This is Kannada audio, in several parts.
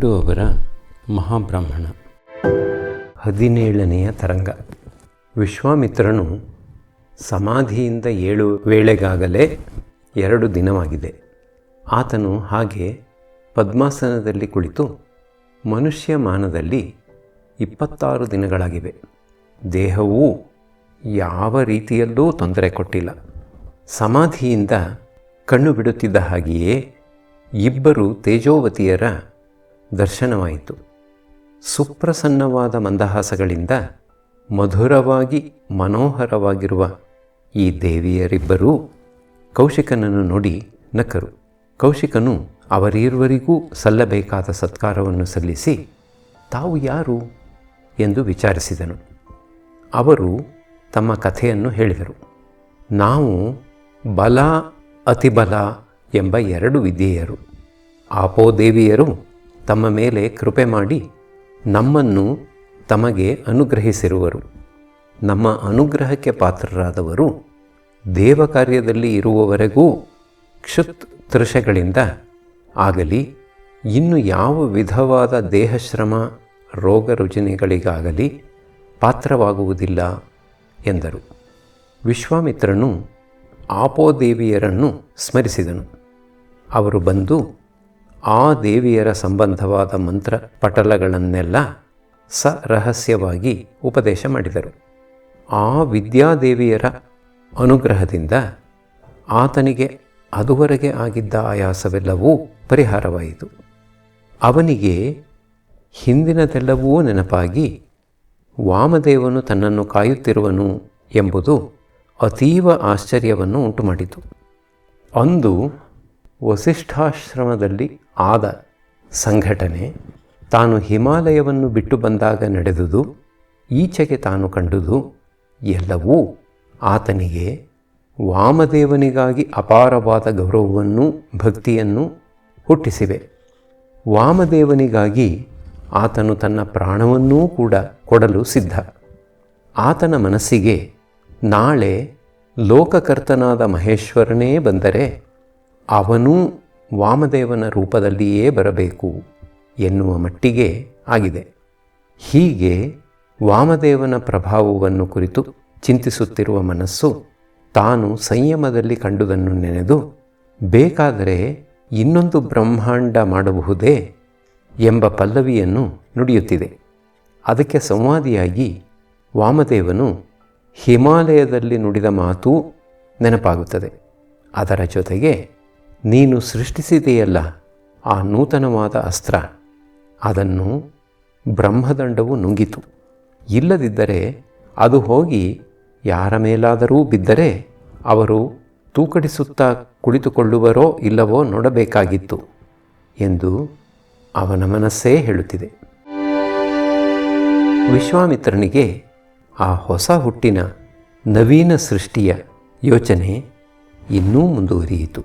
ಕುವೆಂಪು ಅವರ ಮಹಾಬ್ರಾಹ್ಮಣ. 17ನೆಯ ತರಂಗ. ವಿಶ್ವಾಮಿತ್ರನು ಸಮಾಧಿಯಿಂದ 7 ವೇಳೆಗಾಗಲೇ 2 ದಿನವಾಗಿದೆ. ಆತನು ಹಾಗೆ ಪದ್ಮಾಸನದಲ್ಲಿ ಕುಳಿತು ಮನುಷ್ಯಮಾನದಲ್ಲಿ 26 ದಿನಗಳಾಗಿವೆ. ದೇಹವೂ ಯಾವ ರೀತಿಯಲ್ಲೂ ತೊಂದರೆ ಕೊಟ್ಟಿಲ್ಲ. ಸಮಾಧಿಯಿಂದ ಕಣ್ಣು ಬಿಡುತ್ತಿದ್ದ ಹಾಗೆಯೇ 2 ತೇಜೋವತಿಯರ ದರ್ಶನವಾಯಿತು. ಸುಪ್ರಸನ್ನವಾದ ಮಂದಹಾಸಗಳಿಂದ ಮಧುರವಾಗಿ ಮನೋಹರವಾಗಿರುವ ಈ ದೇವಿಯರಿಬ್ಬರೂ ಕೌಶಿಕನನ್ನು ನೋಡಿ ನಕ್ಕರು. ಕೌಶಿಕನು ಅವರಿರುವರಿಗೂ ಸಲ್ಲಬೇಕಾದ ಸತ್ಕಾರವನ್ನು ಸಲ್ಲಿಸಿ ತಾವು ಯಾರು ಎಂದು ವಿಚಾರಿಸಿದನು. ಅವರು ತಮ್ಮ ಕಥೆಯನ್ನು ಹೇಳಿದರು. ನಾವು ಬಲ ಅತಿಬಲ ಎಂಬ 2 ವಿದ್ಯೆಯರು. ಆಪೋದೇವಿಯರು ತಮ್ಮ ಮೇಲೆ ಕೃಪೆ ಮಾಡಿ ನಮ್ಮನ್ನು ತಮಗೆ ಅನುಗ್ರಹಿಸಿರುವರು. ನಮ್ಮ ಅನುಗ್ರಹಕ್ಕೆ ಪಾತ್ರರಾದವರು ದೇವಕಾರ್ಯದಲ್ಲಿ ಇರುವವರೆಗೂ ಕ್ಷುತ್ ತೃಷೆಗಳಿಂದ ಆಗಲಿ ಇನ್ನು ಯಾವ ವಿಧವಾದ ದೇಹಶ್ರಮ ರೋಗ ರುಜಿನಗಳಿಗಾಗಲಿ ಪಾತ್ರವಾಗುವುದಿಲ್ಲ ಎಂದರು. ವಿಶ್ವಾಮಿತ್ರನು ಆಪೋದೇವಿಯರನ್ನು ಸ್ಮರಿಸಿದನು. ಅವರು ಬಂದು ಆ ದೇವಿಯರ ಸಂಬಂಧವಾದ ಮಂತ್ರ ಪಟಲಗಳನ್ನೆಲ್ಲ ಸರಹಸ್ಯವಾಗಿ ಉಪದೇಶ ಮಾಡಿದರು. ಆ ವಿದ್ಯಾದೇವಿಯರ ಅನುಗ್ರಹದಿಂದ ಆತನಿಗೆ ಅದುವರೆಗೆ ಆಗಿದ್ದ ಆಯಾಸವೆಲ್ಲವೂ ಪರಿಹಾರವಾಯಿತು. ಅವನಿಗೆ ಹಿಂದಿನದೆಲ್ಲವೂ ನೆನಪಾಗಿ ವಾಮದೇವನು ತನ್ನನ್ನು ಕಾಯುತ್ತಿರುವನು ಎಂಬುದು ಅತೀವ ಆಶ್ಚರ್ಯವನ್ನು ಉಂಟುಮಾಡಿತು. ಅಂದು ವಸಿಷ್ಠಾಶ್ರಮದಲ್ಲಿ ಆದ ಸಂಘಟನೆ, ತಾನು ಹಿಮಾಲಯವನ್ನು ಬಿಟ್ಟು ಬಂದಾಗ ನಡೆದುದು, ಈಚೆಗೆ ತಾನು ಕಂಡುದು ಎಲ್ಲವೂ ಆತನಿಗೆ ವಾಮದೇವನಿಗಾಗಿ ಅಪಾರವಾದ ಗೌರವವನ್ನೂ ಭಕ್ತಿಯನ್ನು ಹುಟ್ಟಿಸಿವೆ. ವಾಮದೇವನಿಗಾಗಿ ಆತನು ತನ್ನ ಪ್ರಾಣವನ್ನೂ ಕೂಡ ಕೊಡಲು ಸಿದ್ಧ. ಆತನ ಮನಸ್ಸಿಗೆ ನಾಳೆ ಲೋಕಕರ್ತನಾದ ಮಹೇಶ್ವರನೇ ಬಂದರೆ ಅವನೂ ವಾಮದೇವನ ರೂಪದಲ್ಲಿಯೇ ಬರಬೇಕು ಎನ್ನುವ ಮಟ್ಟಿಗೆ ಆಗಿದೆ. ಹೀಗೆ ವಾಮದೇವನ ಪ್ರಭಾವವನ್ನು ಕುರಿತು ಚಿಂತಿಸುತ್ತಿರುವ ಮನಸ್ಸು ತಾನು ಸಂಯಮದಲ್ಲಿ ಕಂಡುದನ್ನು ನೆನೆದು ಬೇಕಾದರೆ ಇನ್ನೊಂದು ಬ್ರಹ್ಮಾಂಡ ಮಾಡಬಹುದೇ ಎಂಬ ಪಲ್ಲವಿಯನ್ನು ನುಡಿಯುತ್ತಿದೆ. ಅದಕ್ಕೆ ಸಂವಾದಿಯಾಗಿ ವಾಮದೇವನು ಹಿಮಾಲಯದಲ್ಲಿ ನುಡಿದ ಮಾತೂ ನೆನಪಾಗುತ್ತದೆ. ಅದರ ಜೊತೆಗೆ ನೀನು ಸೃಷ್ಟಿಸಿದೆಯಲ್ಲ ಆ ನೂತನವಾದ ಅಸ್ತ್ರ, ಅದನ್ನು ಬ್ರಹ್ಮದಂಡವು ನುಂಗಿತು. ಇಲ್ಲದಿದ್ದರೆ ಅದು ಹೋಗಿ ಯಾರ ಮೇಲಾದರೂ ಬಿದ್ದರೆ ಅವರು ತೂಕಡಿಸುತ್ತಾ ಕುಳಿತುಕೊಳ್ಳುವರೋ ಇಲ್ಲವೋ ನೋಡಬೇಕಾಗಿತ್ತು ಎಂದು ಅವನ ಮನಸ್ಸೇ ಹೇಳುತ್ತಿದೆ. ವಿಶ್ವಾಮಿತ್ರನಿಗೆ ಆ ಹೊಸ ಹುಟ್ಟಿನ ನವೀನ ಸೃಷ್ಟಿಯ ಯೋಚನೆ ಇನ್ನೂ ಮುಂದುವರಿಯಿತು.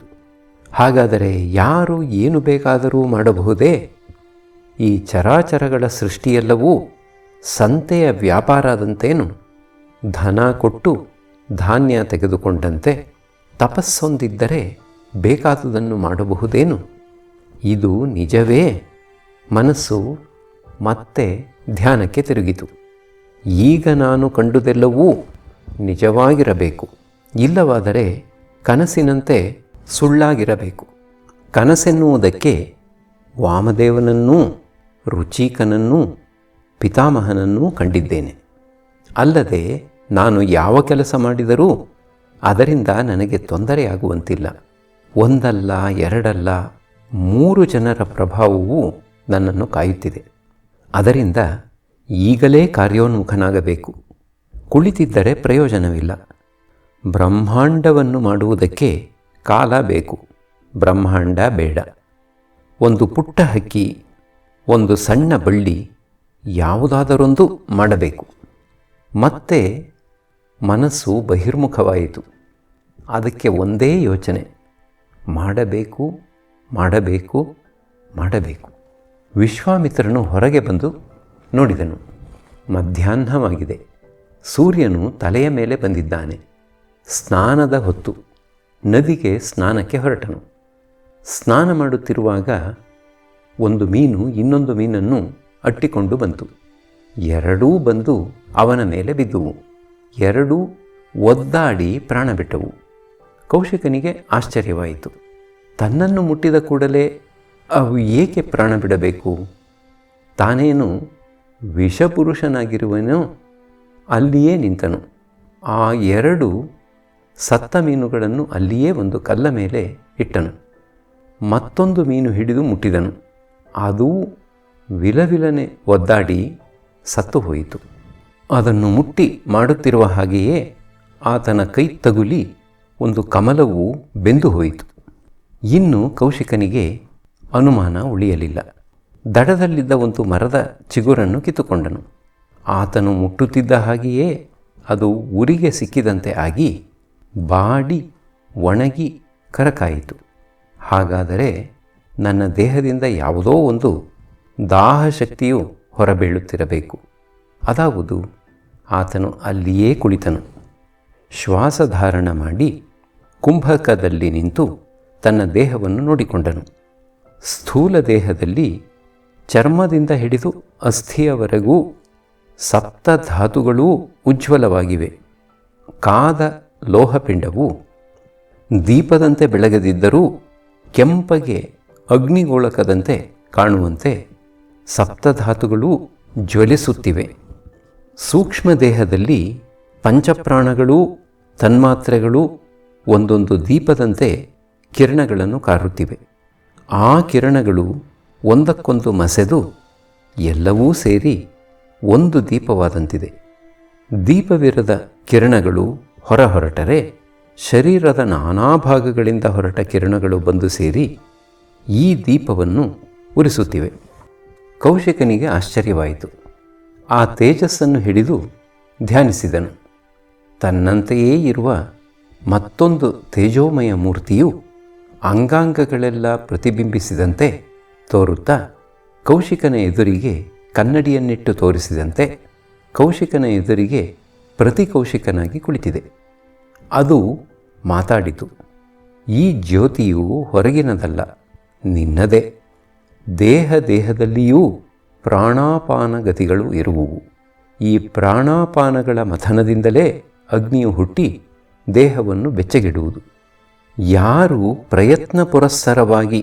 ಹಾಗಾದರೆ ಯಾರು ಏನು ಬೇಕಾದರೂ ಮಾಡಬಹುದೇ? ಈ ಚರಾಚರಗಳ ಸೃಷ್ಟಿಯೆಲ್ಲವೂ ಸಂತೆಯ ವ್ಯಾಪಾರದಂತೇನು? ಧನ ಕೊಟ್ಟು ಧಾನ್ಯ ತೆಗೆದುಕೊಂಡಂತೆ ತಪಸ್ಸೊಂದಿದ್ದರೆ ಬೇಕಾದುದನ್ನು ಮಾಡಬಹುದೇನು? ಇದು ನಿಜವೇ? ಮನಸ್ಸು ಮತ್ತೆ ಧ್ಯಾನಕ್ಕೆ ತಿರುಗಿತು. ಈಗ ನಾನು ಕಂಡುದೆಲ್ಲವೂ ನಿಜವಾಗಿರಬೇಕು, ಇಲ್ಲವಾದರೆ ಕನಸಿನಂತೆ ಸುಳ್ಳಾಗಿರಬೇಕು. ಕನಸೆನ್ನುವುದಕ್ಕೆ ವಾಮದೇವನನ್ನೂ ರುಚಿಕನನ್ನೂ ಪಿತಾಮಹನನ್ನೂ ಕಂಡಿದ್ದೇನೆ. ಅಲ್ಲದೆ ನಾನು ಯಾವ ಕೆಲಸ ಮಾಡಿದರೂ ಅದರಿಂದ ನನಗೆ ತೊಂದರೆಯಾಗುವಂತಿಲ್ಲ. ಒಂದಲ್ಲ, ಎರಡಲ್ಲ, 3 ಜನರ ಪ್ರಭಾವವು ನನ್ನನ್ನು ಕಾಯುತ್ತಿದೆ. ಅದರಿಂದ ಈಗಲೇ ಕಾರ್ಯೋನ್ಮುಖನಾಗಬೇಕು. ಕುಳಿತಿದ್ದರೆ ಪ್ರಯೋಜನವಿಲ್ಲ. ಬ್ರಹ್ಮಾಂಡವನ್ನು ಮಾಡುವುದಕ್ಕೆ ಕಾಲ ಬೇಕು, ಬ್ರಹ್ಮಾಂಡ ಬೇಡ. ಒಂದು ಪುಟ್ಟ ಹಕ್ಕಿ, ಒಂದು ಸಣ್ಣ ಬಳ್ಳಿ, ಯಾವುದಾದರೊಂದು ಮಾಡಬೇಕು. ಮತ್ತೆ ಮನಸ್ಸು ಬಹಿರ್ಮುಖವಾಯಿತು. ಅದಕ್ಕೆ ಒಂದೇ ಯೋಚನೆ, ಮಾಡಬೇಕು ಮಾಡಬೇಕು ಮಾಡಬೇಕು. ವಿಶ್ವಾಮಿತ್ರನು ಹೊರಗೆ ಬಂದು ನೋಡಿದನು. ಮಧ್ಯಾಹ್ನವಾಗಿದೆ. ಸೂರ್ಯನು ತಲೆಯ ಮೇಲೆ ಬಂದಿದ್ದಾನೆ. ಸ್ನಾನದ ಹೊತ್ತು. ನದಿಗೆ ಸ್ನಾನಕ್ಕೆ ಹೊರಟನು. ಸ್ನಾನ ಮಾಡುತ್ತಿರುವಾಗ ಒಂದು ಮೀನು ಇನ್ನೊಂದು ಮೀನನ್ನು ಅಟ್ಟಿಕೊಂಡು ಬಂತು. ಎರಡೂ ಬಂದು ಅವನ ಮೇಲೆ ಬಿದ್ದುವು. ಎರಡೂ ಒದ್ದಾಡಿ ಪ್ರಾಣ ಬಿಟ್ಟವು. ಕೌಶಿಕನಿಗೆ ಆಶ್ಚರ್ಯವಾಯಿತು. ತನ್ನನ್ನು ಮುಟ್ಟಿದ ಕೂಡಲೇ ಅವು ಏಕೆ ಪ್ರಾಣ ಬಿಡಬೇಕು? ತಾನೇನು ವಿಷಪುರುಷನಾಗಿರುವನೋ? ಅಲ್ಲಿಯೇ ನಿಂತನು. ಆ ಎರಡು ಸತ್ತ ಮೀನುಗಳನ್ನು ಅಲ್ಲಿಯೇ ಒಂದು ಕಲ್ಲ ಮೇಲೆ ಇಟ್ಟನು. ಮತ್ತೊಂದು ಮೀನು ಹಿಡಿದು ಮುಟ್ಟಿದನು. ಅದೂ ವಿಲವಿಲನೆ ಒದ್ದಾಡಿ ಸತ್ತು ಹೋಯಿತು. ಅದನ್ನು ಮುಟ್ಟಿ ಮಾಡುತ್ತಿರುವ ಹಾಗೆಯೇ ಆತನ ಕೈ ತಗುಲಿ ಒಂದು ಕಮಲವು ಬೆಂದು ಹೋಯಿತು. ಇನ್ನು ಕೌಶಿಕನಿಗೆ ಅನುಮಾನ ಉಳಿಯಲಿಲ್ಲ. ದಡದಲ್ಲಿದ್ದ ಒಂದು ಮರದ ಚಿಗುರನ್ನು ಕಿತ್ತುಕೊಂಡನು. ಆತನು ಮುಟ್ಟುತ್ತಿದ್ದ ಹಾಗೆಯೇ ಅದು ಉರಿಗೆ ಸಿಕ್ಕಿದಂತೆ ಆಗಿ ಬಾಡಿ ಒಣಗಿ ಕರಕಾಯಿತು. ಹಾಗಾದರೆ ನನ್ನ ದೇಹದಿಂದ ಯಾವುದೋ ಒಂದು ದಾಹಶಕ್ತಿಯು ಹೊರಬೀಳುತ್ತಿರಬೇಕು. ಅದಾವುದು? ಆತನು ಅಲ್ಲಿಯೇ ಕುಳಿತನು. ಶ್ವಾಸಧಾರಣ ಮಾಡಿ ಕುಂಭಕದಲ್ಲಿ ನಿಂತು ತನ್ನ ದೇಹವನ್ನು ನೋಡಿಕೊಂಡನು. ಸ್ಥೂಲ ದೇಹದಲ್ಲಿ ಚರ್ಮದಿಂದ ಹಿಡಿದು ಅಸ್ಥಿಯವರೆಗೂ ಸಪ್ತಧಾತುಗಳೂ ಉಜ್ವಲವಾಗಿವೆ. ಕಾದ ಲೋಹಪಿಂಡವು ದೀಪದಂತೆ ಬೆಳಗದಿದ್ದರೂ ಕೆಂಪಗೆ ಅಗ್ನಿಗೋಳಕದಂತೆ ಕಾಣುವಂತೆ ಸಪ್ತಧಾತುಗಳೂ ಜ್ವಲಿಸುತ್ತಿವೆ. ಸೂಕ್ಷ್ಮ ದೇಹದಲ್ಲಿ ಪಂಚಪ್ರಾಣಗಳೂ ತನ್ಮಾತ್ರೆಗಳೂ ಒಂದೊಂದು ದೀಪದಂತೆ ಕಿರಣಗಳನ್ನು ಕಾರುತ್ತಿವೆ. ಆ ಕಿರಣಗಳು ಒಂದಕ್ಕೊಂದು ಮಸೆದು ಎಲ್ಲವೂ ಸೇರಿ ಒಂದು ದೀಪವಾದಂತಿದೆ. ದೀಪವಿರದ ಕಿರಣಗಳು ಹೊರಟರೆ ಶರೀರದ ನಾನಾ ಭಾಗಗಳಿಂದ ಹೊರಟ ಕಿರಣಗಳು ಬಂದು ಸೇರಿ ಈ ದೀಪವನ್ನು ಉರಿಸುತ್ತಿವೆ. ಕೌಶಿಕನಿಗೆ ಆಶ್ಚರ್ಯವಾಯಿತು. ಆ ತೇಜಸ್ಸನ್ನು ಹಿಡಿದು ಧ್ಯಾನಿಸಿದನು. ತನ್ನಂತೆಯೇ ಇರುವ ಮತ್ತೊಂದು ತೇಜೋಮಯ ಮೂರ್ತಿಯು ಅಂಗಾಂಗಗಳೆಲ್ಲ ಪ್ರತಿಬಿಂಬಿಸಿದಂತೆ ತೋರುತ್ತಾ ಕೌಶಿಕನ ಎದುರಿಗೆ ಕನ್ನಡಿಯನ್ನಿಟ್ಟು ತೋರಿಸಿದಂತೆ ಕೌಶಿಕನ ಎದುರಿಗೆ ಪ್ರತಿಕೌಶಿಕನಾಗಿ ಕುಳಿತಿದೆ. ಅದು ಮಾತಾಡಿತು. ಈ ಜ್ಯೋತಿಯು ಹೊರಗಿನದಲ್ಲ, ನಿನ್ನದೇ. ದೇಹದಲ್ಲಿಯೂ ಪ್ರಾಣಾಪಾನ ಗತಿಗಳು ಇರುವುವು. ಈ ಪ್ರಾಣಾಪಾನಗಳ ಮಥನದಿಂದಲೇ ಅಗ್ನಿಯು ಹುಟ್ಟಿ ದೇಹವನ್ನು ಬೆಚ್ಚಗಿಡುವುದು. ಯಾರು ಪ್ರಯತ್ನ ಪುರಸ್ಸರವಾಗಿ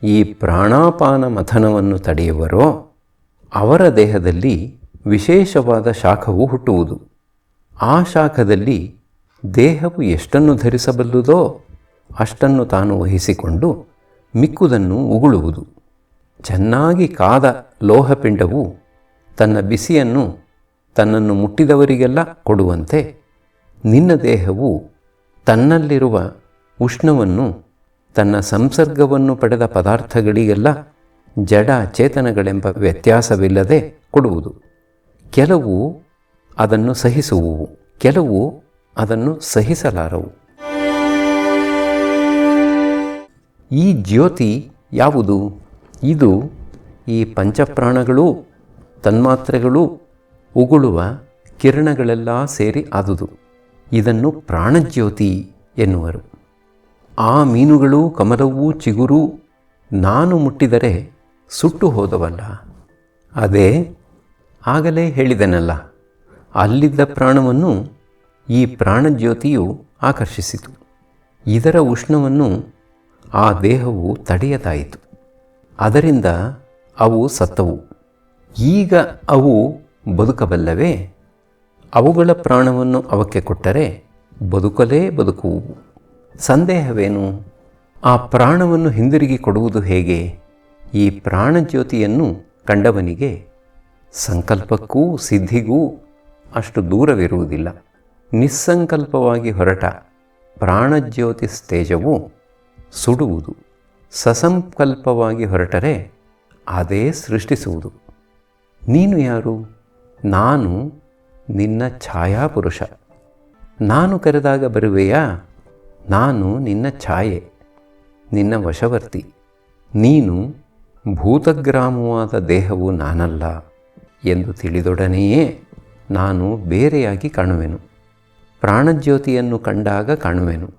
ಈ ಪ್ರಾಣಾಪಾನ ಮಥನವನ್ನು ತಡೆಯುವರೋ ಅವರ ದೇಹದಲ್ಲಿ ವಿಶೇಷವಾದ ಶಾಖವು ಹುಟ್ಟುವುದು. ಆ ಶಾಖದಲ್ಲಿ ದೇಹವು ಎಷ್ಟನ್ನು ಧರಿಸಬಲ್ಲುದೋ ಅಷ್ಟನ್ನು ತಾನು ವಹಿಸಿಕೊಂಡು ಮಿಕ್ಕುದನ್ನು ಉಗುಳುವುದು. ಚೆನ್ನಾಗಿ ಕಾದ ಲೋಹಪಿಂಡವು ತನ್ನ ಬಿಸಿಯನ್ನು ತನ್ನನ್ನು ಮುಟ್ಟಿದವರಿಗೆಲ್ಲ ಕೊಡುವಂತೆ ನಿನ್ನ ದೇಹವು ತನ್ನಲ್ಲಿರುವ ಉಷ್ಣವನ್ನು ತನ್ನ ಸಂಸರ್ಗವನ್ನು ಪಡೆದ ಪದಾರ್ಥಗಳಿಗೆಲ್ಲ ಜಡ ಚೇತನಗಳೆಂಬ ವ್ಯತ್ಯಾಸವಿಲ್ಲದೆ ಕೊಡುವುದು. ಕೆಲವು ಅದನ್ನು ಸಹಿಸುವುವು, ಕೆಲವು ಅದನ್ನು ಸಹಿಸಲಾರವು. ಈ ಜ್ಯೋತಿ ಯಾವುದು? ಇದು ಈ ಪಂಚಪ್ರಾಣಗಳೂ ತನ್ಮಾತ್ರೆಗಳೂ ಉಗುಳುವ ಕಿರಣಗಳೆಲ್ಲ ಸೇರಿ ಆದುದು. ಇದನ್ನು ಪ್ರಾಣಜ್ಯೋತಿ ಎನ್ನುವರು. ಆ ಮೀನುಗಳೂ ಕಮಲವೂ ಚಿಗುರೂ ನಾನು ಮುಟ್ಟಿದರೆ ಸುಟ್ಟು ಹೋದವಲ್ಲ. ಅದೇ ಆಗಲೇ ಹೇಳಿದನಲ್ಲ, ಅಲ್ಲಿದ್ದ ಪ್ರಾಣವನ್ನು ಈ ಪ್ರಾಣಜ್ಯೋತಿಯು ಆಕರ್ಷಿಸಿತು. ಇದರ ಉಷ್ಣವನ್ನು ಆ ದೇಹವು ತಡೆಯದಾಯಿತು. ಅದರಿಂದ ಅವು ಸತ್ತವು. ಈಗ ಅವು ಬದುಕಬಲ್ಲವೇ? ಅವುಗಳ ಪ್ರಾಣವನ್ನು ಅವಕ್ಕೆ ಕೊಟ್ಟರೆ ಬದುಕಲೇ ಬದುಕುವು. ಸಂದೇಹವೇನು? ಆ ಪ್ರಾಣವನ್ನು ಹಿಂದಿರುಗಿ ಕೊಡುವುದು ಹೇಗೆ? ಈ ಪ್ರಾಣಜ್ಯೋತಿಯನ್ನು ಕಂಡವನಿಗೆ ಸಂಕಲ್ಪಕ್ಕೂ ಸಿದ್ಧಿಗೂ ಅಷ್ಟು ದೂರವಿರುವುದಿಲ್ಲ. ನಿಸ್ಸಂಕಲ್ಪವಾಗಿ ಹೊರಟ ಪ್ರಾಣಜ್ಯೋತಿ ತೇಜವು ಸುಡುವುದು. ಸಸಂಕಲ್ಪವಾಗಿ ಹೊರಟರೆ ಅದೇ ಸೃಷ್ಟಿಸುವುದು. ನೀನು ಯಾರು? ನಾನು ನಿನ್ನ ಛಾಯಾಪುರುಷ. ನಾನು ಕರೆದಾಗ ಬರುವೆಯಾ? ನಾನು ನಿನ್ನ ಛಾಯೆ, ನಿನ್ನ ವಶವರ್ತಿ. ನೀನು ಭೂತಗ್ರಾಮವಾದ ದೇಹವು ನಾನಲ್ಲ ಎಂದು ತಿಳಿದೊಡನೆಯೇ ನಾನು ಬೇರೆಯಾಗಿ ಕಾಣುವೆನು. ಪ್ರಾಣಜ್ಯೋತಿಯನ್ನು ಕಂಡಾಗ ಕಾಣುವೆನು.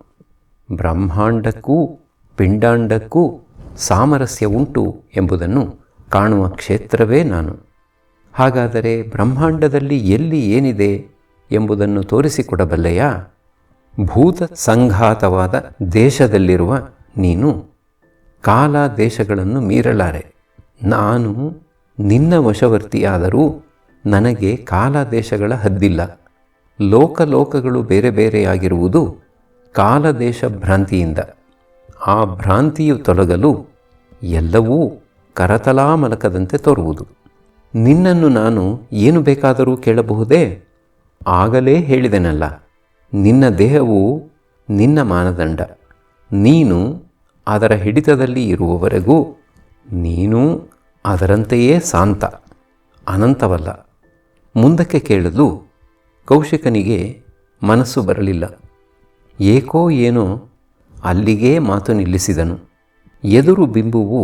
ಬ್ರಹ್ಮಾಂಡಕ್ಕೂ ಪಿಂಡಾಂಡಕ್ಕೂ ಸಾಮರಸ್ಯ ಉಂಟು ಎಂಬುದನ್ನು ಕಾಣುವ ಕ್ಷೇತ್ರವೇ ನಾನು. ಹಾಗಾದರೆ ಬ್ರಹ್ಮಾಂಡದಲ್ಲಿ ಎಲ್ಲಿ ಏನಿದೆ ಎಂಬುದನ್ನು ತೋರಿಸಿಕೊಡಬಲ್ಲೆಯಾ? ಭೂತ ಸಂಘಾತವಾದ ದೇಶದಲ್ಲಿರುವ ನೀನು ಕಾಲ ದೇಶಗಳನ್ನು ಮೀರಲಾರೆ. ನಾನು ನಿನ್ನ ವಶವರ್ತಿಯಾದರೂ ನನಗೆ ಕಾಲ ದೇಶಗಳ ಹದ್ದಿಲ್ಲ. ಲೋಕಲೋಕಗಳು ಬೇರೆ ಬೇರೆಯಾಗಿರುವುದು ಕಾಲದೇಶ ಭ್ರಾಂತಿಯಿಂದ. ಆ ಭ್ರಾಂತಿಯು ತೊಲಗಲು ಎಲ್ಲವೂ ಕರತಲಾಮಲಕದಂತೆ ತೋರುವುದು. ನಿನ್ನನ್ನು ನಾನು ಏನು ಬೇಕಾದರೂ ಕೇಳಬಹುದೇ? ಆಗಲೇ ಹೇಳಿದೆನಲ್ಲ, ನಿನ್ನ ದೇಹವು ನಿನ್ನ ಮಾನದಂಡ. ನೀನು ಅದರ ಹಿಡಿತದಲ್ಲಿ ಇರುವವರೆಗೂ ನೀನು ಅದರಂತೆಯೇ ಶಾಂತ, ಅನಂತವಲ್ಲ. ಮುಂದಕ್ಕೆ ಕೇಳಲು ಕೌಶಿಕನಿಗೆ ಮನಸ್ಸು ಬರಲಿಲ್ಲ. ಏಕೋ ಏನೋ ಅಲ್ಲಿಗೇ ಮಾತು ನಿಲ್ಲಿಸಿದನು. ಎದುರು ಬಿಂಬುವು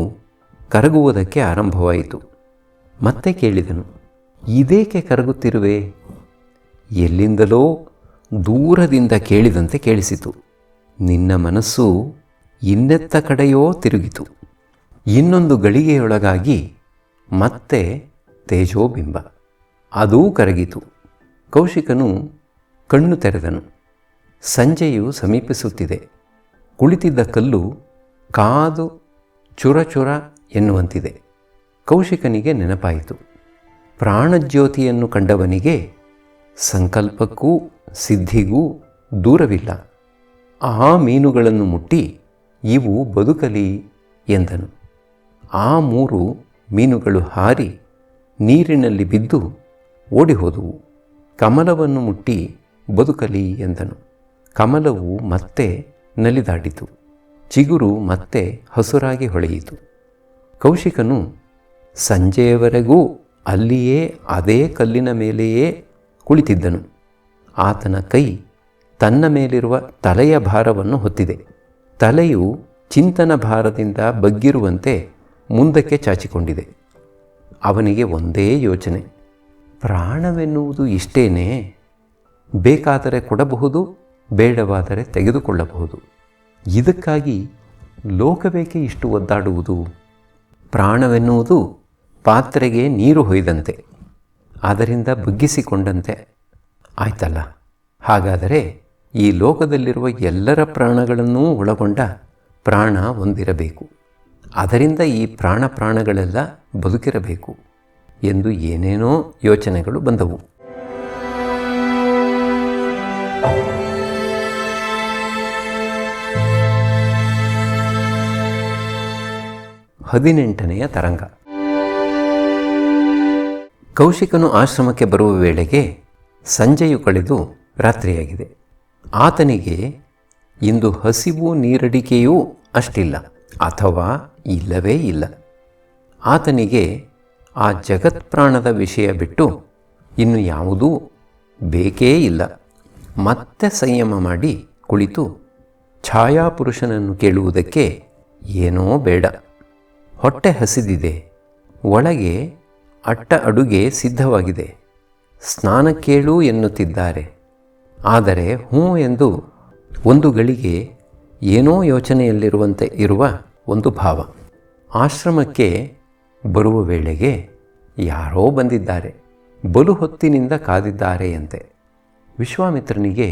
ಕರಗುವುದಕ್ಕೆ ಆರಂಭವಾಯಿತು. ಮತ್ತೆ ಕೇಳಿದನು, ಇದೇಕೆ ಕರಗುತ್ತಿರುವೆ? ಎಲ್ಲಿಂದಲೋ ದೂರದಿಂದ ಕೇಳಿದಂತೆ ಕೇಳಿಸಿತು. ನಿನ್ನ ಮನಸ್ಸು ಇನ್ನೆತ್ತ ಕಡೆಯೋ ತಿರುಗಿತು. ಇನ್ನೊಂದು ಗಳಿಗೆಯೊಳಗಾಗಿ ಮತ್ತೆ ತೇಜೋಬಿಂಬ ಅದೂ ಕರಗಿತು. ಕೌಶಿಕನು ಕಣ್ಣು ತೆರೆದನು. ಸಂಜೆಯು ಸಮೀಪಿಸುತ್ತಿದೆ. ಕುಳಿತಿದ್ದ ಕಲ್ಲು ಕಾದು ಚುರಚುರ ಎನ್ನುವಂತಿದೆ. ಕೌಶಿಕನಿಗೆ ನೆನಪಾಯಿತು, ಪ್ರಾಣಜ್ಯೋತಿಯನ್ನು ಕಂಡವನಿಗೆ ಸಂಕಲ್ಪಕ್ಕೂ ಸಿದ್ಧಿಗೂ ದೂರವಿಲ್ಲ. ಆ ಮೀನುಗಳನ್ನು ಮುಟ್ಟಿ ಇವು ಬದುಕಲಿ ಎಂದನು. ಆ 3 ಮೀನುಗಳು ಹಾರಿ ನೀರಿನಲ್ಲಿ ಬಿದ್ದು ಓಡಿಹೋದವು. ಕಮಲವನ್ನು ಮುಟ್ಟಿ ಬದುಕಲಿ ಎಂದನು. ಕಮಲವು ಮತ್ತೆ ನಲಿದಾಡಿತು. ಚಿಗುರು ಮತ್ತೆ ಹಸುರಾಗಿ ಹೊಳೆಯಿತು. ಕೌಶಿಕನು ಸಂಜೆಯವರೆಗೂ ಅಲ್ಲಿಯೇ ಅದೇ ಕಲ್ಲಿನ ಮೇಲೆಯೇ ಕುಳಿತಿದ್ದನು. ಆತನ ಕೈ ತನ್ನ ಮೇಲಿರುವ ತಲೆಯ ಭಾರವನ್ನು ಹೊತ್ತಿದೆ. ತಲೆಯು ಚಿಂತನ ಭಾರದಿಂದ ಬಗ್ಗಿರುವಂತೆ ಮುಂದಕ್ಕೆ ಚಾಚಿಕೊಂಡಿದೆ. ಅವನಿಗೆ ಒಂದೇ ಯೋಚನೆ, ಪ್ರಾಣವೆನ್ನುವುದು ಇಷ್ಟೇನೇ? ಬೇಕಾದರೆ ಕೊಡಬಹುದು, ಬೇಡವಾದರೆ ತೆಗೆದುಕೊಳ್ಳಬಹುದು. ಇದಕ್ಕಾಗಿ ಲೋಕಬೇಕೆ ಇಷ್ಟು ಒದ್ದಾಡುವುದು? ಪ್ರಾಣವೆನ್ನುವುದು ಪಾತ್ರೆಗೆ ನೀರು ಹೊಯ್ದಂತೆ, ಅದರಿಂದ ಬಗ್ಗಿಸಿಕೊಂಡಂತೆ ಆಯ್ತಲ್ಲ. ಹಾಗಾದರೆ ಈ ಲೋಕದಲ್ಲಿರುವ ಎಲ್ಲರ ಪ್ರಾಣಗಳನ್ನೂ ಒಳಗೊಂಡ ಪ್ರಾಣ ಒಂದಿರಬೇಕು. ಅದರಿಂದ ಈ ಪ್ರಾಣಗಳೆಲ್ಲ ಬದುಕಿರಬೇಕು ಎಂದು ಏನೇನೋ ಯೋಚನೆಗಳು ಬಂದವು. 18ನೆಯ ತರಂಗ. ಕೌಶಿಕನು ಆಶ್ರಮಕ್ಕೆ ಬರುವ ವೇಳೆಗೆ ಸಂಜೆಯು ಕಳೆದು ರಾತ್ರಿಯಾಗಿದೆ. ಆತನಿಗೆ ಇಂದು ಹಸಿವು ನೀರಡಿಕೆಯೂ ಅಷ್ಟಿಲ್ಲ, ಅಥವಾ ಇಲ್ಲವೇ ಇಲ್ಲ. ಆತನಿಗೆ ಆ ಜಗತ್ಪ್ರಾಣದ ವಿಷಯ ಬಿಟ್ಟು ಇನ್ನು ಯಾವುದೂ ಬೇಕೇ ಇಲ್ಲ. ಮತ್ತೆ ಸಂಯಮ ಮಾಡಿ ಕುಳಿತು ಛಾಯಾಪುರುಷನನ್ನು ಕೇಳುವುದಕ್ಕೆ ಏನೋ ಬೇಡ. ಹೊಟ್ಟೆ ಹಸಿದಿದೆ, ಒಳಗೆ ಅಟ್ಟ ಅಡುಗೆ ಸಿದ್ಧವಾಗಿದೆ, ಸ್ನಾನಕ್ಕೇಳು ಎನ್ನುತ್ತಿದ್ದಾರೆ. ಆದರೆ ಹ್ಞೂ ಎಂದು ಒಂದು ಗಳಿಗೆ ಏನೋ ಯೋಚನೆಯಲ್ಲಿರುವಂತೆ ಇರುವ ಒಂದು ಭಾವ. ಆಶ್ರಮಕ್ಕೆ ಬರುವ ವೇಳೆಗೆ ಯಾರೋ ಬಂದಿದ್ದಾರೆ, ಬಲು ಹೊತ್ತಿನಿಂದ ಕಾದಿದ್ದಾರೆಯಂತೆ. ವಿಶ್ವಾಮಿತ್ರನಿಗೆ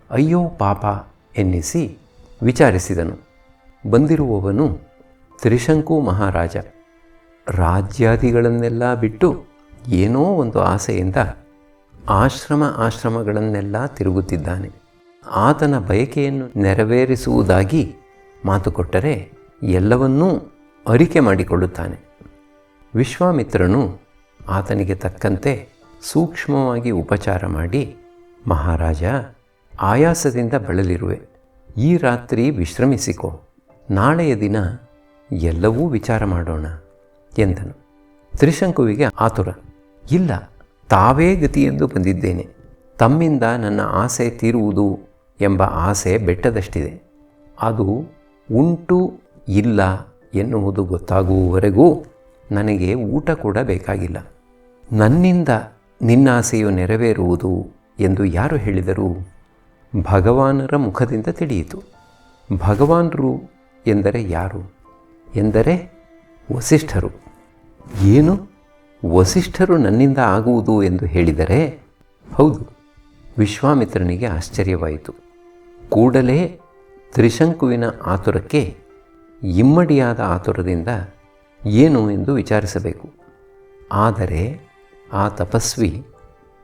ಅಯ್ಯೋ ಪಾಪ ಎನ್ನಿಸಿ ವಿಚಾರಿಸಿದನು. ಬಂದಿರುವವನು ತ್ರಿಶಂಕು ಮಹಾರಾಜ. ರಾಜ್ಯಾದಿಗಳನ್ನೆಲ್ಲ ಬಿಟ್ಟು ಏನೋ ಒಂದು ಆಸೆಯಿಂದ ಆಶ್ರಮಗಳನ್ನೆಲ್ಲ ತಿರುಗುತ್ತಿದ್ದಾನೆ. ಆತನ ಬಯಕೆಯನ್ನು ನೆರವೇರಿಸುವುದಾಗಿ ಮಾತು ಕೊಟ್ಟರೆ ಎಲ್ಲವನ್ನೂ ಅರಿಕೆ ಮಾಡಿಕೊಳ್ಳುತ್ತಾನೆ. ವಿಶ್ವಾಮಿತ್ರನು ಆತನಿಗೆ ತಕ್ಕಂತೆ ಸೂಕ್ಷ್ಮವಾಗಿ ಉಪಚಾರ ಮಾಡಿ, ಮಹಾರಾಜ, ಆಯಾಸದಿಂದ ಬಳಲಿರುವೆ, ಈ ರಾತ್ರಿ ವಿಶ್ರಮಿಸಿಕೊ, ನಾಳೆಯ ದಿನ ಎಲ್ಲವೂ ವಿಚಾರ ಮಾಡೋಣ ಎಂದನು. ತ್ರಿಶಂಕುವಿಗೆ ಆತುರ. ಇಲ್ಲ, ತಾವೇ ಗತಿಯೆಂದು ಬಂದಿದ್ದೇನೆ. ತಮ್ಮಿಂದ ನನ್ನ ಆಸೆ ತೀರುವುದು ಎಂಬ ಆಸೆ ಬೆಟ್ಟದಷ್ಟಿದೆ. ಅದು ಉಂಟು ಇಲ್ಲ ಎನ್ನುವುದು ಗೊತ್ತಾಗುವವರೆಗೂ ನನಗೆ ಊಟ ಕೂಡ ಬೇಕಾಗಿಲ್ಲ. ನನ್ನಿಂದ ನಿನ್ನಾಸೆಯು ನೆರವೇರುವುದು ಎಂದು ಯಾರು ಹೇಳಿದರು? ಭಗವಾನರ ಮುಖದಿಂದ ತಿಳಿಯಿತು. ಭಗವಾನರು ಎಂದರೆ ಯಾರು? ಎಂದರೆ ವಸಿಷ್ಠರು. ಏನು, ವಸಿಷ್ಠರು ನನ್ನಿಂದ ಆಗುವುದು ಎಂದು ಹೇಳಿದರೆ? ಹೌದು. ವಿಶ್ವಾಮಿತ್ರನಿಗೆ ಆಶ್ಚರ್ಯವಾಯಿತು. ಕೂಡಲೇ ತ್ರಿಶಂಕುವಿನ ಆತುರಕ್ಕೆ ಇಮ್ಮಡಿಯಾದ ಆತುರದಿಂದ ಏನು ಎಂದು ವಿಚಾರಿಸಬೇಕು. ಆದರೆ ಆ ತಪಸ್ವಿ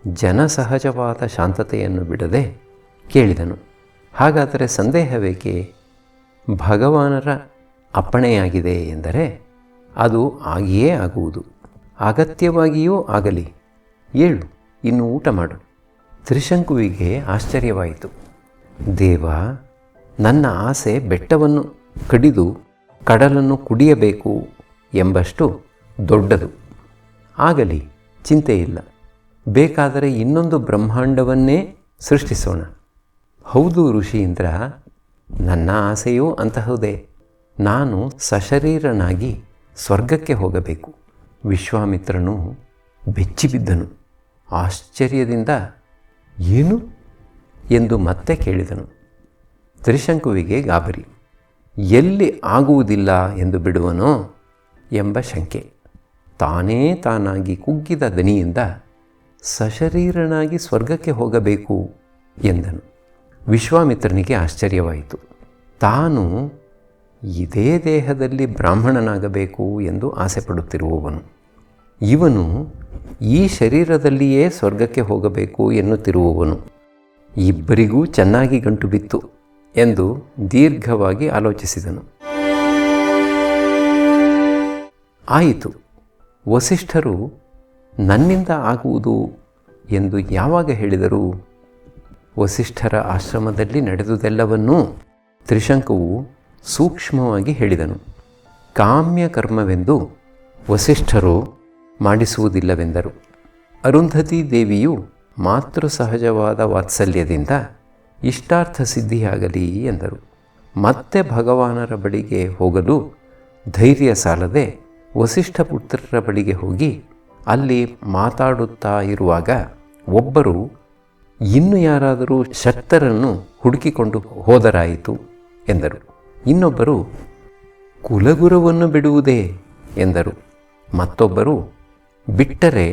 ಜನಸಹಜವಾದ ಶಾಂತತೆಯನ್ನು ಬಿಡದೆ ಕೇಳಿದನು, ಹಾಗಾದರೆ ಸಂದೇಹವೇಕೆ? ಭಗವಾನರ ಅಪ್ಪಣೆಯಾಗಿದೆ ಎಂದರೆ ಅದು ಆಗಿಯೇ ಆಗುವುದು. ಅಗತ್ಯವಾಗಿಯೂ ಆಗಲಿ. ಏಳು, ಇನ್ನು ಊಟ ಮಾಡು. ತ್ರಿಶಂಕುವಿಗೆ ಆಶ್ಚರ್ಯವಾಯಿತು. ದೇವ, ನನ್ನ ಆಸೆ ಬೆಟ್ಟವನ್ನು ಕಡಿದು ಕಡಲನ್ನು ಕುಡಿಯಬೇಕು ಎಂಬಷ್ಟು ದೊಡ್ಡದು. ಆಗಲಿ, ಚಿಂತೆಯಿಲ್ಲ. ಬೇಕಾದರೆ ಇನ್ನೊಂದು ಬ್ರಹ್ಮಾಂಡವನ್ನೇ ಸೃಷ್ಟಿಸೋಣ. ಹೌದು ಋಷೀಂದ್ರ, ನನ್ನ ಆಸೆಯೂ ಅಂತಹುದೇ. ನಾನು ಸಶರೀರನಾಗಿ ಸ್ವರ್ಗಕ್ಕೆ ಹೋಗಬೇಕು. ವಿಶ್ವಾಮಿತ್ರನು ಬೆಚ್ಚಿಬಿದ್ದನು. ಆಶ್ಚರ್ಯದಿಂದ ಏನು ಎಂದು ಮತ್ತೆ ಕೇಳಿದನು. ತ್ರಿಶಂಕುವಿಗೆ ಗಾಬರಿ. ಎಲ್ಲಿ ಆಗುವುದಿಲ್ಲ ಎಂದು ಬಿಡುವನೋ ಎಂಬ ಶಂಕೆ. ತಾನೇ ತಾನಾಗಿ ಕುಗ್ಗಿದ ದನಿಯಿಂದ ಸಶರೀರನಾಗಿ ಸ್ವರ್ಗಕ್ಕೆ ಹೋಗಬೇಕು ಎಂದನು. ವಿಶ್ವಾಮಿತ್ರನಿಗೆ ಆಶ್ಚರ್ಯವಾಯಿತು. ತಾನು ಇದೇ ದೇಹದಲ್ಲಿ ಬ್ರಾಹ್ಮಣನಾಗಬೇಕು ಎಂದು ಆಸೆಪಡುತ್ತಿರುವವನು, ಇವನು ಈ ಶರೀರದಲ್ಲಿಯೇ ಸ್ವರ್ಗಕ್ಕೆ ಹೋಗಬೇಕು ಎನ್ನುತ್ತಿರುವವನು. ಇಬ್ಬರಿಗೂ ಚೆನ್ನಾಗಿ ಗಂಟು ಬಿತ್ತು ಎಂದು ದೀರ್ಘವಾಗಿ ಆಲೋಚಿಸಿದನು. ಆಯಿತು, ವಸಿಷ್ಠರು ನನ್ನಿಂದ ಆಗುವುದು ಎಂದು ಯಾವಾಗ ಹೇಳಿದರು? ವಸಿಷ್ಠರ ಆಶ್ರಮದಲ್ಲಿ ನಡೆದುದೆಲ್ಲವನ್ನೂ ತ್ರಿಶಂಕುವು ಸೂಕ್ಷ್ಮವಾಗಿ ಹೇಳಿದನು. ಕಾಮ್ಯ ಕರ್ಮವೆಂದು ವಸಿಷ್ಠರು ಮಾಡಿಸುವುದಿಲ್ಲವೆಂದರು. ಅರುಂಧತಿ ದೇವಿಯು ಮಾತೃ ಸಹಜವಾದ ವಾತ್ಸಲ್ಯದಿಂದ ಇಷ್ಟಾರ್ಥ ಸಿದ್ಧಿಯಾಗಲಿ ಎಂದರು. ಮತ್ತೆ ಭಗವಾನರ ಬಳಿಗೆ ಹೋಗಲು ಧೈರ್ಯ ಸಾಲದೆ ವಸಿಷ್ಠ ಪುತ್ರರ ಬಳಿಗೆ ಹೋಗಿ ಅಲ್ಲಿ ಮಾತಾಡುತ್ತಾ ಇರುವಾಗ ಒಬ್ಬರು ಇನ್ನು ಯಾರಾದರೂ ಶಕ್ತರನ್ನು ಹುಡುಕಿಕೊಂಡು ಹೋದರಾಯಿತು ಎಂದರು. ಇನ್ನೊಬ್ಬರು ಕುಲಗುರುವನ್ನು ಬಿಡುವುದೇ ಎಂದರು. ಮತ್ತೊಬ್ಬರು ಬಿಟ್ಟರೆ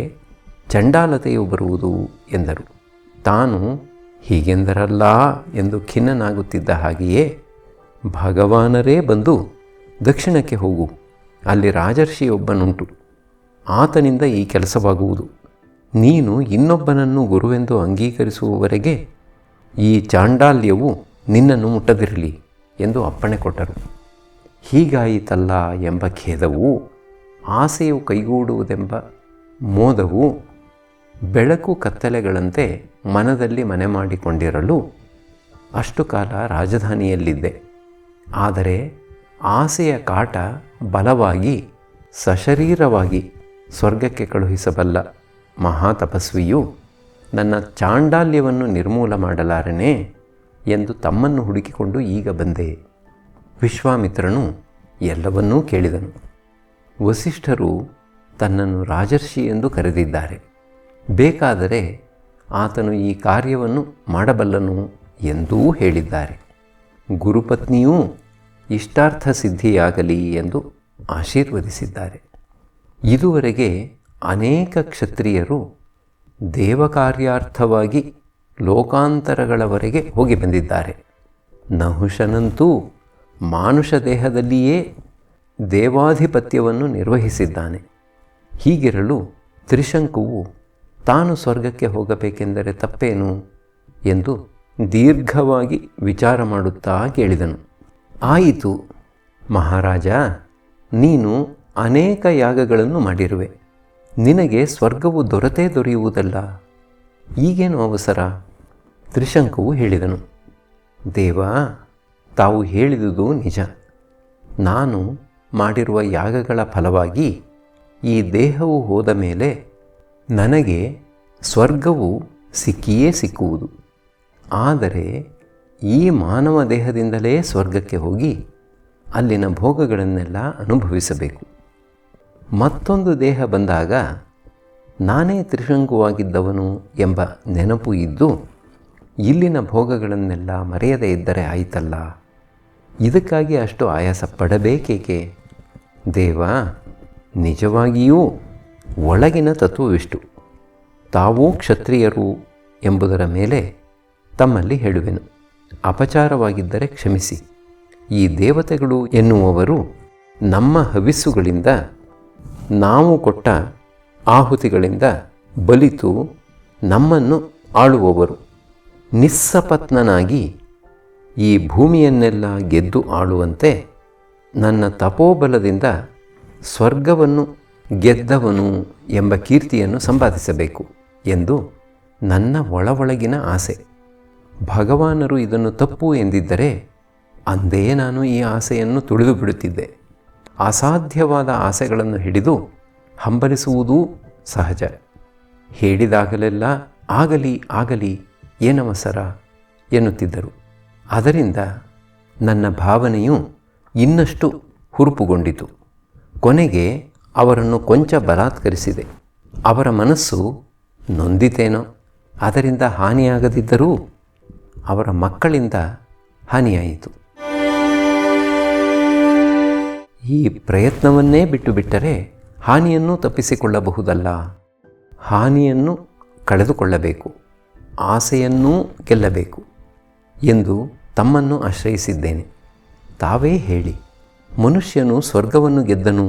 ಚಂಡಾಲತೆಯು ಬರುವುದು ಎಂದರು. ತಾನು ಹೀಗೆಂದರಲ್ಲ ಎಂದು ಖಿನ್ನನಾಗುತ್ತಿದ್ದ ಹಾಗೆಯೇ ಭಗವಾನರೇ ಬಂದು ದಕ್ಷಿಣಕ್ಕೆ ಹೋಗು, ಅಲ್ಲಿ ರಾಜರ್ಷಿಯೊಬ್ಬನುಂಟು, ಆತನಿಂದ ಈ ಕೆಲಸವಾಗುವುದು. ನೀನು ಇನ್ನೊಬ್ಬನನ್ನು ಗುರುವೆಂದು ಅಂಗೀಕರಿಸುವವರೆಗೆ ಈ ಚಾಂಡಾಲ್ಯವು ನಿನ್ನನ್ನು ಮುಟ್ಟದಿರಲಿ ಎಂದು ಅಪ್ಪಣೆ ಕೊಟ್ಟರು. ಹೀಗಾಯಿತಲ್ಲ ಎಂಬ ಖೇದವು, ಆಸೆಯು ಕೈಗೂಡುವುದೆಂಬ ಮೋದವು ಬೆಳಕು ಕತ್ತಲೆಗಳಂತೆ ಮನದಲ್ಲಿ ಮನೆ ಮಾಡಿಕೊಂಡಿರಲು ಅಷ್ಟು ಕಾಲ ರಾಜಧಾನಿಯಲ್ಲಿದ್ದೆ. ಆದರೆ ಆಸೆಯ ಕಾಟ ಬಲವಾಗಿ ಸಶರೀರವಾಗಿ ಸ್ವರ್ಗಕ್ಕೆ ಕಳುಹಿಸಬಲ್ಲ ಮಹಾತಪಸ್ವಿಯು ನನ್ನ ಚಾಂಡಾಲ್ಯವನ್ನು ನಿರ್ಮೂಲ ಮಾಡಲಾರನೆ ಎಂದು ತಮ್ಮನ್ನು ಹುಡುಕಿಕೊಂಡು ಈಗ ಬಂದೆ. ವಿಶ್ವಾಮಿತ್ರನು ಎಲ್ಲವನ್ನೂ ಕೇಳಿದನು. ವಸಿಷ್ಠರು ತನ್ನನ್ನು ರಾಜರ್ಷಿ ಎಂದು ಕರೆದಿದ್ದಾರೆ. ಬೇಕಾದರೆ ಆತನು ಈ ಕಾರ್ಯವನ್ನು ಮಾಡಬಲ್ಲನು ಎಂದೂ ಹೇಳಿದ್ದಾರೆ. ಗುರುಪತ್ನಿಯೂ ಇಷ್ಟಾರ್ಥ ಸಿದ್ಧಿಯಾಗಲಿ ಎಂದು ಆಶೀರ್ವದಿಸಿದ್ದಾರೆ. ಇದುವರೆಗೆ ಅನೇಕ ಕ್ಷತ್ರಿಯರು ದೇವಕಾರ್ಯಾರ್ಥವಾಗಿ ಲೋಕಾಂತರಗಳವರೆಗೆ ಹೋಗಿ ಬಂದಿದ್ದಾರೆ. ನಹುಷನಂತೂ ಮಾನುಷ ದೇಹದಲ್ಲಿಯೇ ದೇವಾಧಿಪತ್ಯವನ್ನು ನಿರ್ವಹಿಸಿದ್ದಾನೆ. ಹೀಗಿರಲು ತ್ರಿಶಂಕುವು ತಾನು ಸ್ವರ್ಗಕ್ಕೆ ಹೋಗಬೇಕೆಂದರೆ ತಪ್ಪೇನು ಎಂದು ದೀರ್ಘವಾಗಿ ವಿಚಾರ ಮಾಡುತ್ತಾ ಕೇಳಿದನು. ಆಯಿತು ಮಹಾರಾಜ, ನೀನು ಅನೇಕ ಯಾಗಗಳನ್ನು ಮಾಡಿರುವೆ. ನಿನಗೆ ಸ್ವರ್ಗವು ದೊರೆಯುವುದಲ್ಲ. ಈಗೇನು ಅವಸರ? ತ್ರಿಶಂಕುವು ಹೇಳಿದನು. ದೇವ, ತಾವು ಹೇಳಿದುದು ನಿಜ. ನಾನು ಮಾಡಿರುವ ಯಾಗಗಳ ಫಲವಾಗಿ ಈ ದೇಹವು ಹೋದ ಮೇಲೆ ನನಗೆ ಸ್ವರ್ಗವು ಸಿಕ್ಕಿಯೇ ಸಿಕ್ಕುವುದು. ಆದರೆ ಈ ಮಾನವ ದೇಹದಿಂದಲೇ ಸ್ವರ್ಗಕ್ಕೆ ಹೋಗಿ ಅಲ್ಲಿನ ಭೋಗಗಳನ್ನೆಲ್ಲ ಅನುಭವಿಸಬೇಕು. ಮತ್ತೊಂದು ದೇಹ ಬಂದಾಗ ನಾನೇ ತ್ರಿಶಂಕುವಾಗಿದ್ದವನು ಎಂಬ ನೆನಪು ಇದ್ದು ಇಲ್ಲಿನ ಭೋಗಗಳನ್ನೆಲ್ಲ ಮರೆಯದೇ ಇದ್ದರೆ ಆಯಿತಲ್ಲ. ಇದಕ್ಕಾಗಿ ಅಷ್ಟು ಆಯಾಸ ಪಡಬೇಕೇಕೆ? ದೇವ, ನಿಜವಾಗಿಯೂ ಒಳಗಿನ ತತ್ವವಿಷ್ಟು. ತಾವೂ ಕ್ಷತ್ರಿಯರು ಎಂಬುದರ ಮೇಲೆ ತಮ್ಮಲ್ಲಿ ಹೇಳುವೆನು. ಅಪಚಾರವಾಗಿದ್ದರೆ ಕ್ಷಮಿಸಿ. ಈ ದೇವತೆಗಳು ಎನ್ನುವವರು ನಮ್ಮ ಹವಿಸ್ಸುಗಳಿಂದ, ನಾವು ಕೊಟ್ಟ ಆಹುತಿಗಳಿಂದ ಬಲಿತು ನಮ್ಮನ್ನು ಆಳುವವರು. ನಿಸ್ಸಪತ್ನನಾಗಿ ಈ ಭೂಮಿಯನ್ನೆಲ್ಲ ಗೆದ್ದು ಆಳುವಂತೆ ನನ್ನ ತಪೋಬಲದಿಂದ ಸ್ವರ್ಗವನ್ನು ಗೆದ್ದವನು ಎಂಬ ಕೀರ್ತಿಯನ್ನು ಸಂಪಾದಿಸಬೇಕು ಎಂದು ನನ್ನ ಒಳಗಿನ ಆಸೆ. ಭಗವಾನರು ಇದನ್ನು ತಪ್ಪು ಎಂದಿದ್ದರೆ ಅಂದೇ ನಾನು ಈ ಆಸೆಯನ್ನು ತುಳಿದು ಬಿಡುತ್ತಿದ್ದೆ. ಅಸಾಧ್ಯವಾದ ಆಸೆಗಳನ್ನು ಹಿಡಿದು ಹಂಬಲಿಸುವುದೂ ಸಹಜ. ಹೇಳಿದಾಗಲೆಲ್ಲ ಆಗಲಿ ಆಗಲಿ ಏನವಸರ ಎನ್ನುತ್ತಿದ್ದರು. ಅದರಿಂದ ನನ್ನ ಭಾವನೆಯು ಇನ್ನಷ್ಟು ಹುರುಪುಗೊಂಡಿತು. ಕೊನೆಗೆ ಅವರನ್ನು ಕೊಂಚ ಬಲಾತ್ಕರಿಸಿದೆ. ಅವರ ಮನಸ್ಸು ನೊಂದಿತೇನೋ. ಅದರಿಂದ ಹಾನಿಯಾಗದಿದ್ದರೂ ಅವರ ಮಕ್ಕಳಿಂದ ಹಾನಿಯಾಯಿತು. ಈ ಪ್ರಯತ್ನವನ್ನೇ ಬಿಟ್ಟು ಬಿಟ್ಟರೆ ಹಾನಿಯನ್ನು ತಪ್ಪಿಸಿಕೊಳ್ಳಬಹುದಲ್ಲ. ಹಾನಿಯನ್ನು ಕಳೆದುಕೊಳ್ಳಬೇಕು, ಆಸೆಯನ್ನೂ ಗೆಲ್ಲಬೇಕು ಎಂದು ತಮ್ಮನ್ನು ಆಶ್ರಯಿಸಿದ್ದೇನೆ. ತಾವೇ ಹೇಳಿ, ಮನುಷ್ಯನು ಸ್ವರ್ಗವನ್ನು ಗೆದ್ದನು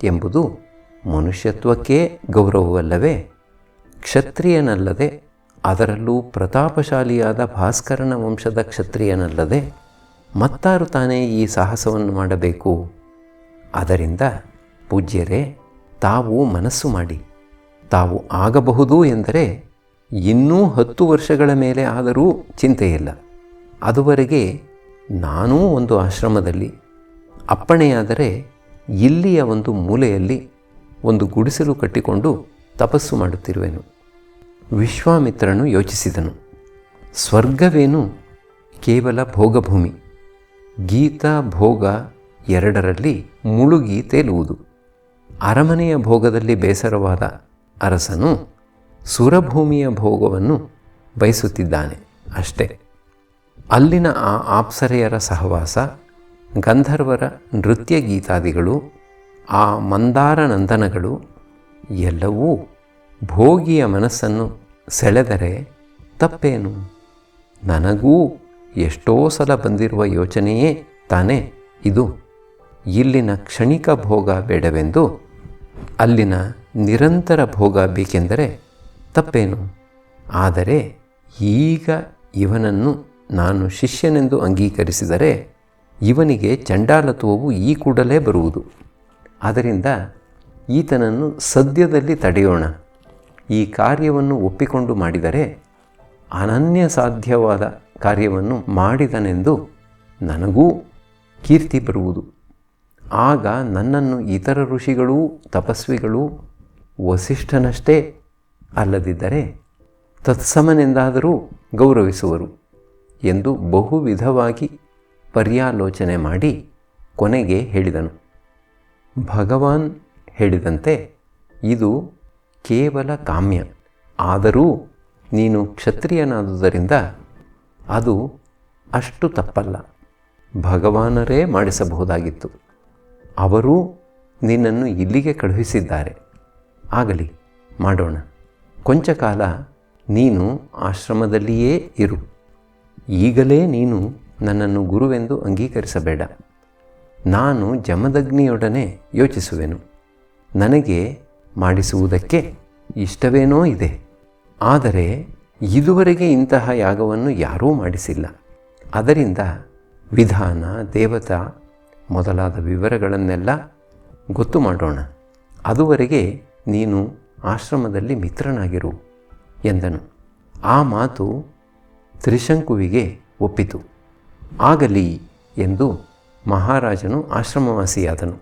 ಎಂಬುದು ಮನುಷ್ಯತ್ವಕ್ಕೇ ಗೌರವವಲ್ಲವೇ? ಕ್ಷತ್ರಿಯನಲ್ಲದೆ, ಅದರಲ್ಲೂ ಪ್ರತಾಪಶಾಲಿಯಾದ ಭಾಸ್ಕರನ ವಂಶದ ಕ್ಷತ್ರಿಯನಲ್ಲದೆ ಮತ್ತಾರು ತಾನೇ ಈ ಸಾಹಸವನ್ನು ಮಾಡಬೇಕು? ಅದರಿಂದ ಪೂಜ್ಯರೇ, ತಾವು ಮನಸ್ಸು ಮಾಡಿ. ತಾವು ಆಗಬಹುದು ಎಂದರೆ ಇನ್ನೂ 10 ವರ್ಷಗಳ ಮೇಲೆ ಆದರೂ ಚಿಂತೆಯಿಲ್ಲ. ಅದುವರೆಗೆ ನಾನೂ ಒಂದು ಆಶ್ರಮದಲ್ಲಿ, ಅಪ್ಪಣೆಯಾದರೆ ಇಲ್ಲಿಯ ಒಂದು ಮೂಲೆಯಲ್ಲಿ ಒಂದು ಗುಡಿಸಲು ಕಟ್ಟಿಕೊಂಡು ತಪಸ್ಸು ಮಾಡುತ್ತಿರುವೆನು. ವಿಶ್ವಾಮಿತ್ರನು ಯೋಚಿಸಿದನು. ಸ್ವರ್ಗವೇನು ಕೇವಲ ಭೋಗಭೂಮಿ. ಗೀತ ಭೋಗ ಎರಡರಲ್ಲಿ ಮುಳುಗಿ ತೇಲುವುದು. ಅರಮನೆಯ ಭೋಗದಲ್ಲಿ ಬೇಸರವಾದ ಅರಸನು ಸುರಭೂಮಿಯ ಭೋಗವನ್ನು ಬಯಸುತ್ತಿದ್ದಾನೆ ಅಷ್ಟೇ. ಅಲ್ಲಿನ ಆ ಅಪ್ಸರೆಯರ ಸಹವಾಸ, ಗಂಧರ್ವರ ನೃತ್ಯ ಗೀತಾದಿಗಳು, ಆ ಮಂದಾರ ನಂದನಗಳು ಎಲ್ಲವೂ ಭೋಗಿಯ ಮನಸ್ಸನ್ನು ಸೆಳೆದರೆ ತಪ್ಪೇನು? ನನಗೂ ಎಷ್ಟೋ ಸಲ ಬಂದಿರುವ ಯೋಚನೆಯೇ ತಾನೇ ಇದು. ಇಲ್ಲಿನ ಕ್ಷಣಿಕ ಭೋಗ ಬೇಡವೆಂದು ಅಲ್ಲಿನ ನಿರಂತರ ಭೋಗ ಬೇಕೆಂದರೆ ತಪ್ಪೇನು? ಆದರೆ ಈಗ ಇವನನ್ನು ನಾನು ಶಿಷ್ಯನೆಂದು ಅಂಗೀಕರಿಸಿದರೆ ಇವನಿಗೆ ಚಂಡಾಲತ್ವವು ಈ ಕೂಡಲೇ ಬರುವುದು. ಅದರಿಂದ ಈತನನ್ನು ಸದ್ಯದಲ್ಲಿ ತಡೆಯೋಣ. ಈ ಕಾರ್ಯವನ್ನು ಒಪ್ಪಿಕೊಂಡು ಮಾಡಿದರೆ ಅನನ್ಯ ಸಾಧ್ಯವಾದ ಕಾರ್ಯವನ್ನು ಮಾಡಿದನೆಂದು ನನಗೂ ಕೀರ್ತಿ ಬರುವುದು. ಆಗ ನನ್ನನ್ನು ಇತರ ಋಷಿಗಳೂ ತಪಸ್ವಿಗಳೂ ವಸಿಷ್ಠನಷ್ಟೇ ಅಲ್ಲದಿದ್ದರೆ ತತ್ಸಮನೆಂದಾದರೂ ಗೌರವಿಸುವರು ಎಂದು ಬಹುವಿಧವಾಗಿ ಪರ್ಯಾಲೋಚನೆ ಮಾಡಿ ಕೊನೆಗೆ ಹೇಳಿದನು. ಭಗವಾನ್ ಹೇಳಿದಂತೆ ಇದು ಕೇವಲ ಕಾಮ್ಯ. ಆದರೂ ನೀನು ಕ್ಷತ್ರಿಯನಾದುದರಿಂದ ಅದು ಅಷ್ಟು ತಪ್ಪಲ್ಲ. ಭಗವಾನರೇ ಮಾಡಿಸಬಹುದಾಗಿತ್ತು. ಅವರೂ ನಿನ್ನನ್ನು ಇಲ್ಲಿಗೆ ಕಳುಹಿಸಿದ್ದಾರೆ. ಆಗಲಿ, ಮಾಡೋಣ. ಕೊಂಚ ಕಾಲ ನೀನು ಆಶ್ರಮದಲ್ಲಿಯೇ ಇರು. ಈಗಲೇ ನೀನು ನನ್ನನ್ನು ಗುರುವೆಂದು ಅಂಗೀಕರಿಸಬೇಡ. ನಾನು ಜಮದಗ್ನಿಯೊಡನೆ ಯೋಚಿಸುವೆನು. ನನಗೆ ಮಾಡಿಸುವುದಕ್ಕೆ ಇಷ್ಟವೇನೋ ಇದೆ. ಆದರೆ ಇದುವರೆಗೆ ಇಂತಹ ಯಾಗವನ್ನು ಯಾರೂ ಮಾಡಿಸಿಲ್ಲ. ಅದರಿಂದ ವಿಧಾನ, ದೇವತಾ ಮೊದಲಾದ ವಿವರಗಳನ್ನೆಲ್ಲ ಗೊತ್ತು ಮಾಡೋಣ. ಅದುವರೆಗೆ ನೀನು ಆಶ್ರಮದಲ್ಲಿ ಮಿತ್ರನಾಗಿರು ಎಂದನು. ಆ ಮಾತು ತ್ರಿಶಂಕುವಿಗೆ ಒಪ್ಪಿತು. ಆಗಲಿ ಎಂದು ಮಹಾರಾಜನು ಆಶ್ರಮವಾಸಿಯಾದನು.